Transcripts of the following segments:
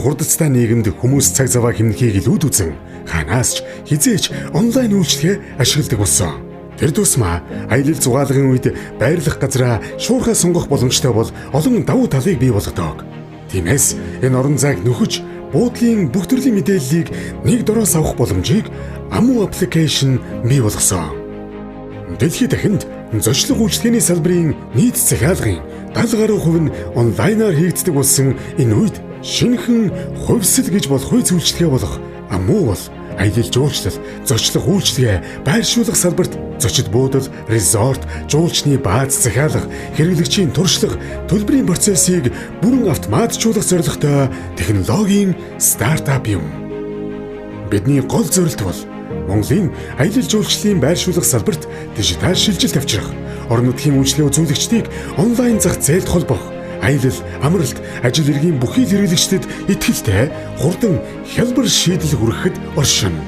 хурдцтай нийгэмд хүмүүс цаг заваа хэмнэхийг илүүд үзэн ханаас ч хизээч онлайн үйлчлэгээ ашигладаг болсон. Тэр тусмаа аялал зугаалгын үед байрлах газраа шуурхай сонгох боломжтой бол олон давуу талыг бий болгодог. Тиймээс энэ орон зайг нөхөж буудлын бүх төрлийн мэдээллийг нэг дороос авах боломжийг Amu application бий болгосон. Дэлхийд дахинд зочлог үйлчлэгээний салбарын нийт захиалгын 70% нь онлайнаар хийгддэг болсон энэ үед шинэхэн хувьсэл гэж болох үе үйлчлэгээ болох Amu бол аялал жуулчлал, зочлох үйлчлэгээ, байршуулах салбарт зочид буудал, резорт, жуулчны бааз захиалга, хэрэглэгчийн туршлага, төлбөрийн процессыг бүрэн автоматжуулах зорилготой технологийн стартап юм. Бидний гол зорилт бол Монголын аялал жуулчлалын байршуулах салбарт дижитал шилжилт авчрах, орон нутгийн үйлчлэгээ үзүүлэгчдийг онлайн зах зээлд холбох, аялал, амралт, ажил хэргийн бүхий л хэрэглэгчдэд итгэлтэй хурдан хялбар шийдэл хүргэхэд оршино.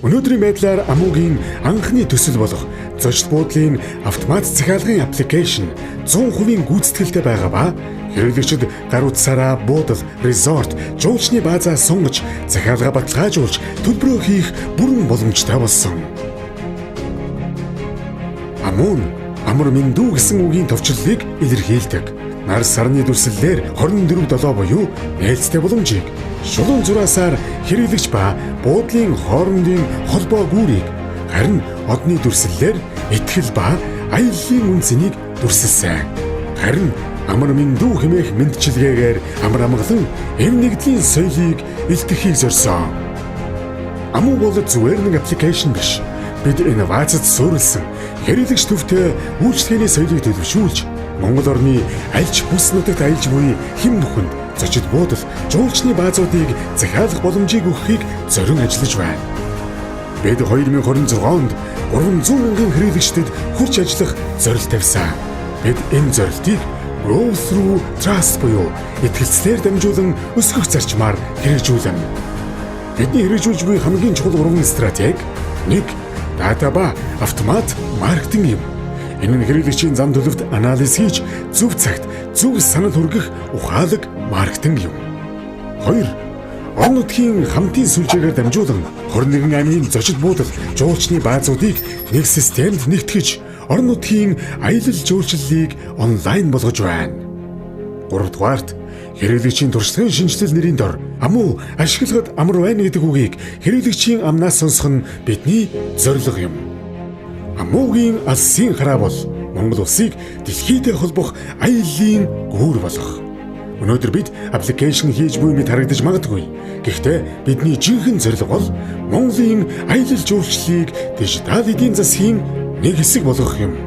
Өнөөдрийн байдлаар Amu-гийн анхны төсөл болох зочид буудлын автомат захиалгын аппликейшн 100% гүйцэтгэлтэй байгаа ба хэрэглэгчид гар утсаараа буудал, резорт, жуулчны баазаа сунгаж, захиалга баталгаажуулж, төлбөрөө хийх бүрэн боломжтой болсон. Amu нь амар мэндүү гэсэн үгийн товчлолыг илэрхийлдэг. Нар сарны дүрслэлээр 24/7 буюу нээлттэй боломжийг шулуун зураасаар хэрэглэгч ба буудлын хоорондын холбоо гүүрийг харин одны дүрслэлээр итгэл ба аяллаа үнцнийг дүрсэлсэн. Харин амар мэндүү хэмээх мэндчилгээгээр амар амгалан эв нэгдлийн соёлыг илтгэхийг зорьсон. Amu бол зүгээр нэг аппликейшн биш. Бид инновацид суурилсан хэрэглэгч төвтэй үйлчлэгээний соёлыг төлөвшүүлж Монгол орны альж бүс нутагт аялж буй хэм нүхэнд зочид буудал, жуулчны баазуудыг захиалах боломжийг өгөхийг зорин ажиллаж байна. Бид 2026 онд 300 мянган хэрэглэгчдэд хүрч ажиллах зорилт тавьсан. Бид энэ зорилтыг Growth through Trust буюу итгэлцээр дамжуулан өсгөх зарчмаар хэрэгжүүлнэ. Бидний хэрэгжүүлж буй хамгийн чухал 3 стратеги: 1. Дата ба автомат маркетинг юм. Энэ нь хэрэглэгчийн зам төлөвт анализ хийж зөв цагт зөв санал хүргэх ухаалаг маркетинг юм. 2. Орон нутгийн хамтын сүлжээгээр дамжуулан 21 аймгийн зочид буудал, жуулчны баазуудыг нэг системд нэгтгэж орон нутгийн аялал жуулчлалыг онлайн болгож байна. 3 дугаарт хэрэглэгчийн туршлагын шинжилэл нэрийн дор Amu ашиглагад амар байна гэдэг үгийг хэрэглэгчийн амнаас сонсох нь бидний зорилго юм. Amu-гийн алсын хараа бол Монгол улсыг дэлхийдээ холбох аяллаа гүүр болох. Өнөөдөр бид аппликейшн хийж буй мэт харагдаж магадгүй. Гэхдээ бидний жинхэнэ зорилго бол Монголын аялал жуулчлалыг дижитал эдийн засгийн нэг хэсэг болгох юм.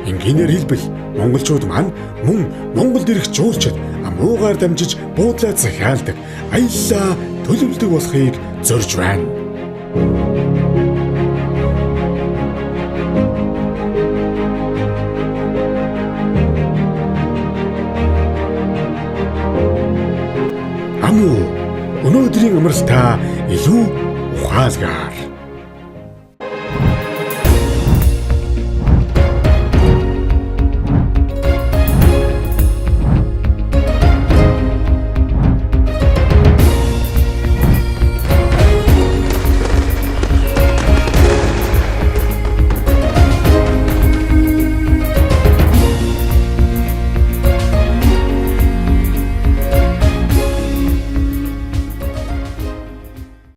Энгийнээр хэлбэл монголчууд маань мөн Монголд ирэх жуулчид Amu-гаар дамжиж буудлаа захиалдаг, аяллаа төлөвлөдөг болохыг зорж байна. Amu өнөөдрийн амралтаа илүү ухаалгаар